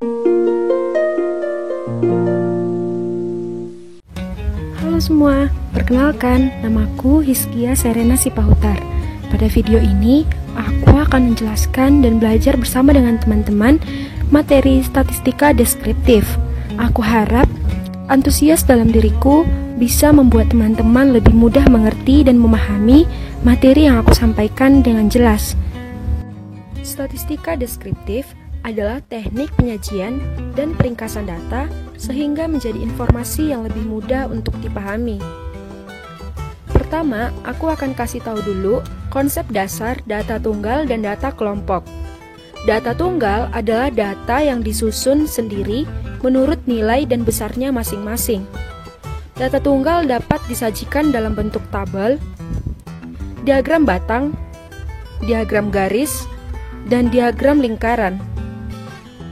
Halo semua, perkenalkan, namaku Hizkia Serena Sipahutar. Pada video ini, aku akan menjelaskan dan belajar bersama dengan teman-teman materi statistika deskriptif. Aku harap antusias dalam diriku bisa membuat teman-teman lebih mudah mengerti dan memahami materi yang aku sampaikan dengan jelas. Statistika deskriptif adalah teknik penyajian dan peringkasan data sehingga menjadi informasi yang lebih mudah untuk dipahami. Pertama, aku akan kasih tahu dulu konsep dasar data tunggal dan data kelompok. Data tunggal adalah data yang disusun sendiri menurut nilai dan besarnya masing-masing. Data tunggal dapat disajikan dalam bentuk tabel, diagram batang, diagram garis, dan diagram lingkaran.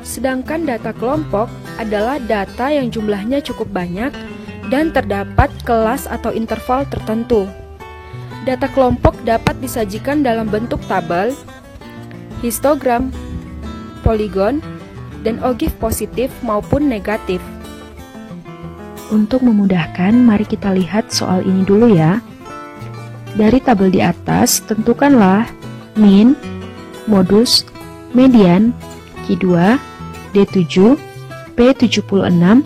Sedangkan data kelompok adalah data yang jumlahnya cukup banyak dan terdapat kelas atau interval tertentu. Data kelompok dapat disajikan dalam bentuk tabel, histogram, poligon, dan ogive positif maupun negatif. Untuk memudahkan, mari kita lihat soal ini dulu ya. Dari tabel di atas, tentukanlah min, modus, median, Q2, D7, P76,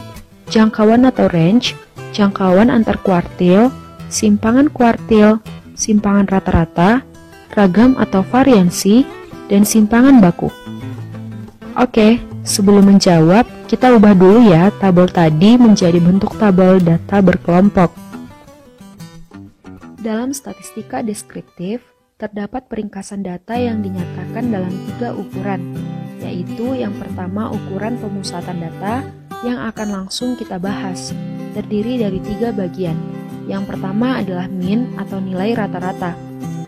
jangkauan atau range, jangkauan antar kuartil, simpangan kuartil, simpangan rata-rata, ragam atau variansi, dan simpangan baku. Oke, sebelum menjawab, kita ubah dulu ya tabel tadi menjadi bentuk tabel data berkelompok. Dalam statistika deskriptif, terdapat peringkasan data yang dinyatakan dalam 3 ukuran, yaitu yang pertama ukuran pemusatan data yang akan langsung kita bahas, terdiri dari 3 bagian. Yang pertama adalah min atau nilai rata-rata.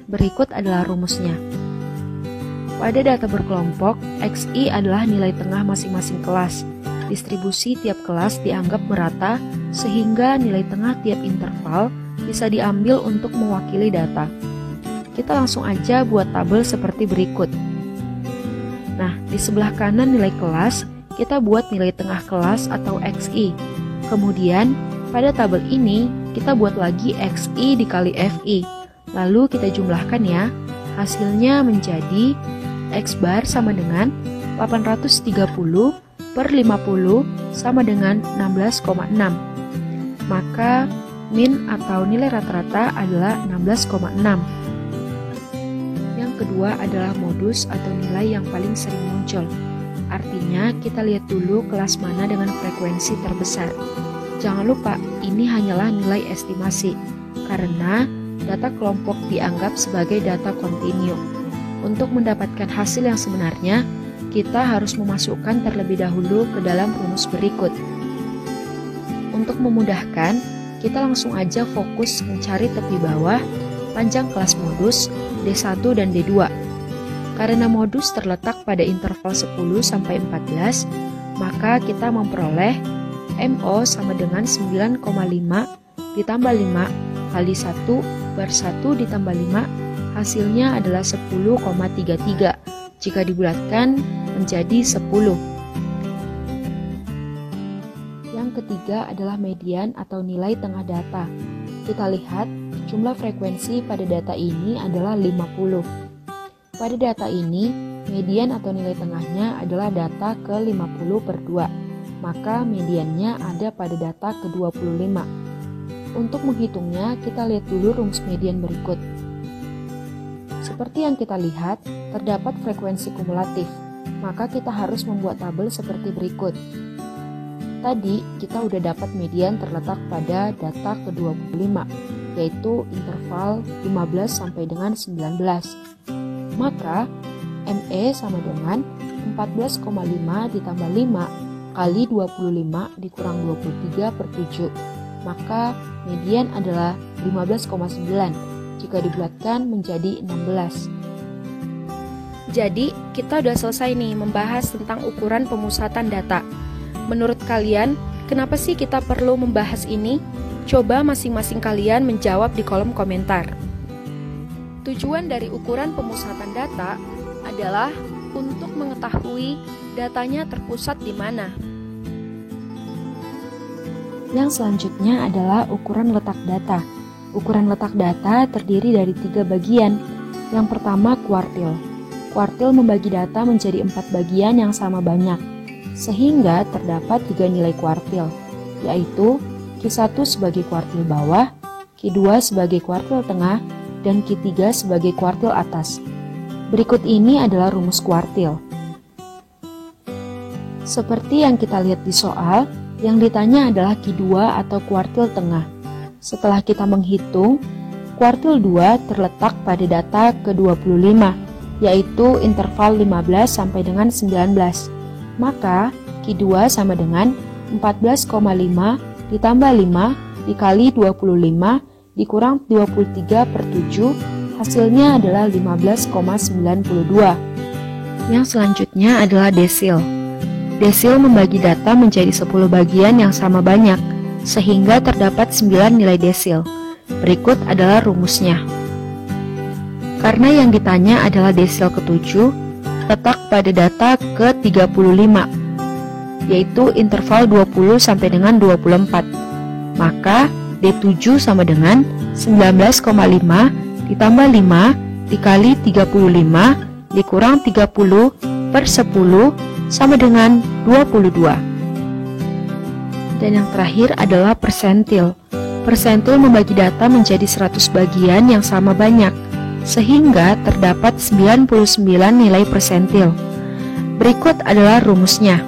Berikut adalah rumusnya. Pada data berkelompok, XI adalah nilai tengah masing-masing kelas. Distribusi tiap kelas dianggap merata sehingga nilai tengah tiap interval bisa diambil untuk mewakili data. Kita langsung aja buat tabel seperti berikut. Nah, di sebelah kanan nilai kelas, kita buat nilai tengah kelas atau XI. Kemudian, pada tabel ini, kita buat lagi XI dikali FI. Lalu kita jumlahkan ya. Hasilnya menjadi X bar sama dengan 830 per 50 sama dengan 16,6. Maka, min atau nilai rata-rata adalah 16,6. Kedua adalah modus atau nilai yang paling sering muncul. Artinya, kita lihat dulu kelas mana dengan frekuensi terbesar. Jangan lupa, ini hanyalah nilai estimasi, karena data kelompok dianggap sebagai data kontinu. Untuk mendapatkan hasil yang sebenarnya, kita harus memasukkan terlebih dahulu ke dalam rumus berikut. Untuk memudahkan, kita langsung aja fokus mencari tepi bawah panjang kelas modus D1 dan D2. Karena modus terletak pada interval 10 sampai 14, maka kita memperoleh MO sama dengan 9,5 ditambah 5 kali 1 per 1 ditambah 5, hasilnya adalah 10,33. Jika dibulatkan menjadi 10. Yang ketiga adalah median atau nilai tengah data. Kita lihat jumlah frekuensi pada data ini adalah 50. Pada data ini, median atau nilai tengahnya adalah data ke-50 per 2, maka mediannya ada pada data ke-25. Untuk menghitungnya, kita lihat dulu rumus median berikut. Seperti yang kita lihat, terdapat frekuensi kumulatif, maka kita harus membuat tabel seperti berikut. Tadi, kita udah dapat median terletak pada data ke-25, yaitu interval 15 sampai dengan 19. Maka, ME sama dengan 14,5 ditambah 5 kali 25 dikurang 23 per 7. Maka, median adalah 15,9. Jika dibulatkan menjadi 16. Jadi, kita udah selesai nih membahas tentang ukuran pemusatan data. Menurut kalian, kenapa sih kita perlu membahas ini? Coba masing-masing kalian menjawab di kolom komentar. Tujuan dari ukuran pemusatan data adalah untuk mengetahui Datanya terpusat di mana? Yang selanjutnya adalah ukuran letak data. Ukuran letak data terdiri dari 3 bagian. Yang pertama, kuartil. Kuartil membagi data menjadi 4 bagian yang sama banyak, sehingga terdapat 3 nilai kuartil, yaitu Q1 sebagai kuartil bawah, Q2 sebagai kuartil tengah, dan Q3 sebagai kuartil atas. Berikut ini adalah rumus kuartil. Seperti yang kita lihat di soal, yang ditanya adalah Q2 atau kuartil tengah. Setelah kita menghitung, kuartil 2 terletak pada data ke-25, yaitu interval 15 sampai dengan 19. Maka Q2 sama dengan 14,5 ditambah 5 dikali 25 dikurang 23/7, hasilnya adalah 15,92. Yang selanjutnya adalah desil. Desil membagi data menjadi 10 bagian yang sama banyak, sehingga terdapat 9 nilai desil. Berikut adalah rumusnya. Karena yang ditanya adalah desil ke-7, letak pada data ke-35, yaitu interval 20 sampai dengan 24. Maka D7 sama dengan 19,5 ditambah 5 dikali 35 dikurang 30/10 sama dengan 22. Dan yang terakhir adalah persentil. Persentil membagi data menjadi 100 bagian yang sama banyak, sehingga terdapat 99 nilai persentil. Berikut adalah rumusnya.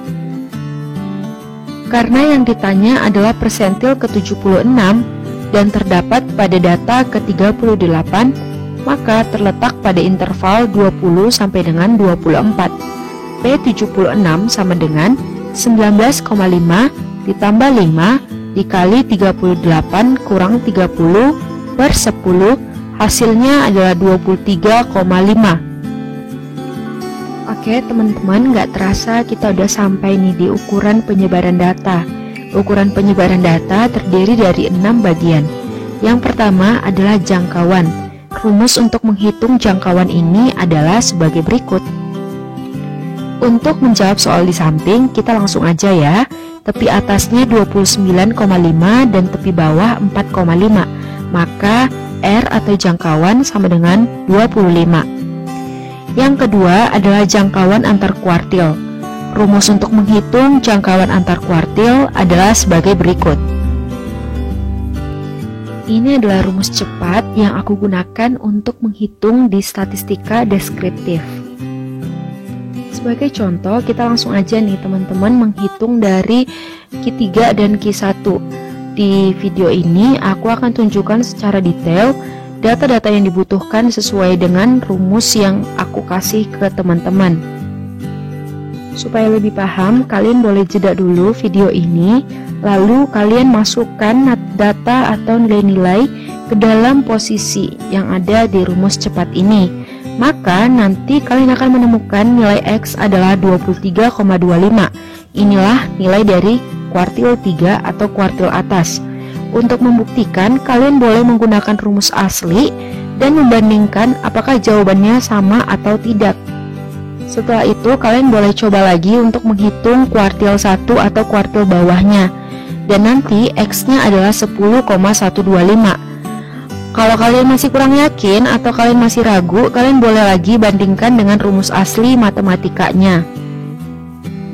Karena yang ditanya adalah persentil ke-76 dan terdapat pada data ke-38, maka terletak pada interval 20 sampai dengan 24. P76 sama dengan 19,5 ditambah 5 dikali 38 kurang 30/10, hasilnya adalah 23,5. Oke teman-teman, nggak terasa kita udah sampai nih di ukuran penyebaran data. Ukuran penyebaran data terdiri dari 6 bagian. Yang pertama adalah jangkauan. Rumus untuk menghitung jangkauan ini adalah sebagai berikut. Untuk menjawab soal di samping, kita langsung aja ya. Tepi atasnya 29,5 dan tepi bawah 4,5. Maka R atau jangkauan sama dengan 25. Yang kedua adalah jangkauan antar kuartil. Rumus untuk menghitung jangkauan antar kuartil adalah sebagai berikut. Ini adalah rumus cepat yang aku gunakan untuk menghitung di statistika deskriptif. Sebagai contoh, kita langsung aja nih teman-teman menghitung dari Q3 dan Q1. Di video ini aku akan tunjukkan secara detail data-data yang dibutuhkan sesuai dengan rumus yang aku kasih ke teman-teman. Supaya lebih paham, kalian boleh jeda dulu video ini, lalu kalian masukkan data atau nilai-nilai ke dalam posisi yang ada di rumus cepat ini. Maka nanti kalian akan menemukan nilai X adalah 23,25. Inilah nilai dari kuartil 3 atau kuartil atas. Untuk membuktikan, kalian boleh menggunakan rumus asli dan membandingkan apakah jawabannya sama atau tidak. Setelah itu, kalian boleh coba lagi untuk menghitung kuartil 1 atau kuartil bawahnya. Dan nanti X-nya adalah 10,125. Kalau kalian masih kurang yakin atau kalian masih ragu, kalian boleh lagi bandingkan dengan rumus asli matematikanya.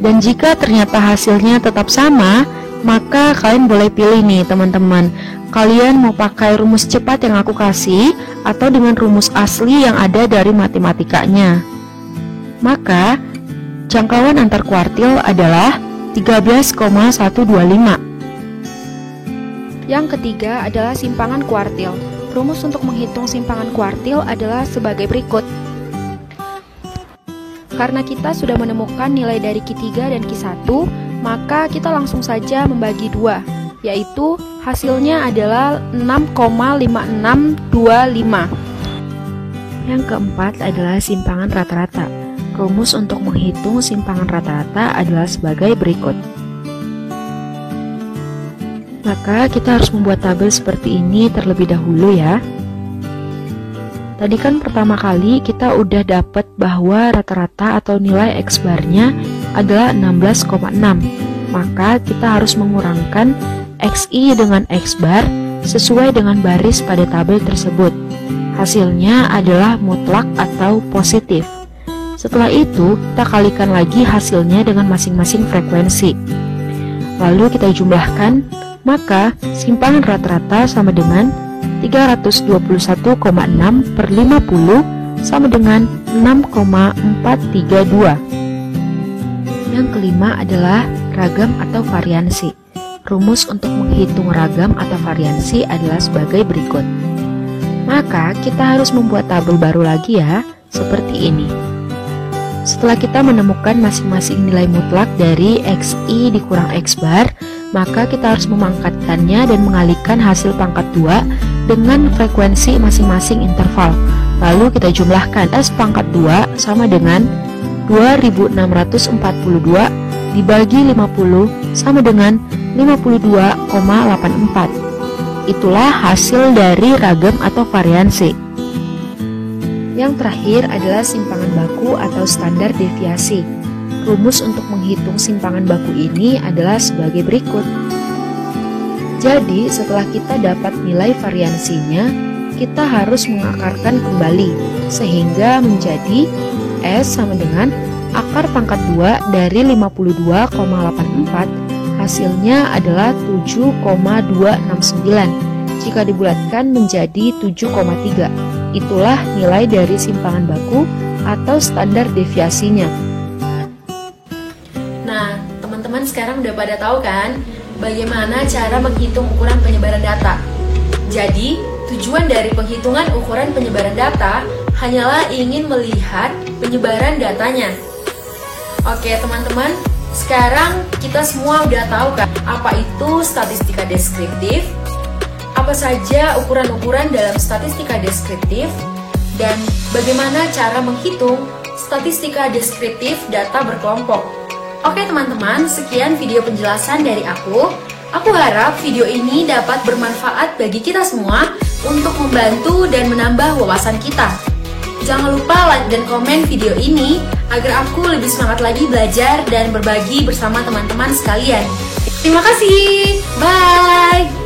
Dan jika ternyata hasilnya tetap sama, maka kalian boleh pilih nih teman-teman. Kalian mau pakai rumus cepat yang aku kasih atau dengan rumus asli yang ada dari matematikanya. Maka jangkauan antar kuartil adalah 13,125. Yang ketiga adalah simpangan kuartil. Rumus untuk menghitung simpangan kuartil adalah sebagai berikut. Karena kita sudah menemukan nilai dari Q3 dan Q1, maka kita langsung saja membagi 2, yaitu hasilnya adalah 6,5625. Yang keempat adalah simpangan rata-rata. Rumus untuk menghitung simpangan rata-rata adalah sebagai berikut. Maka kita harus membuat tabel seperti ini terlebih dahulu ya. Tadi kan pertama kali kita udah dapat bahwa rata-rata atau nilai X-barnya adalah 16,6. Maka kita harus mengurangkan XI dengan X bar sesuai dengan baris pada tabel tersebut. Hasilnya adalah mutlak atau positif. Setelah itu, kita kalikan lagi hasilnya dengan masing-masing frekuensi. Lalu kita jumlahkan, maka simpangan rata-rata sama dengan 321,6 per 50 sama dengan 6,432. Yang kelima adalah ragam atau variansi. Rumus untuk menghitung ragam atau variansi adalah sebagai berikut. Maka kita harus membuat tabel baru lagi ya, seperti ini. Setelah kita menemukan masing-masing nilai mutlak dari XI dikurang X bar, maka kita harus memangkatkannya dan mengalihkan hasil pangkat 2 dengan frekuensi masing-masing interval. Lalu kita jumlahkan S pangkat 2 sama dengan 2642 dibagi 50 sama dengan 52,84. Itulah hasil dari ragam atau variansi. Yang terakhir adalah simpangan baku atau standar deviasi. Rumus untuk menghitung simpangan baku ini adalah sebagai berikut. Jadi, setelah kita dapat nilai variansinya, kita harus mengakarkan kembali, sehingga menjadi S sama dengan akar pangkat 2 dari 52,84, hasilnya adalah 7,269. Jika dibulatkan menjadi 7,3. Itulah nilai dari simpangan baku atau standar deviasinya. Nah, teman-teman sekarang udah pada tahu kan bagaimana cara menghitung ukuran penyebaran data. Jadi, tujuan dari penghitungan ukuran penyebaran data hanyalah ingin melihat penyebaran datanya. Oke teman-teman, sekarang kita semua udah tahu kan apa itu statistika deskriptif, apa saja ukuran-ukuran dalam statistika deskriptif, dan bagaimana cara menghitung statistika deskriptif data berkelompok. Oke teman-teman, sekian video penjelasan dari aku. Aku harap video ini dapat bermanfaat bagi kita semua untuk membantu dan menambah wawasan kita. Jangan lupa like dan komen video ini agar aku lebih semangat lagi belajar dan berbagi bersama teman-teman sekalian. Terima kasih, bye!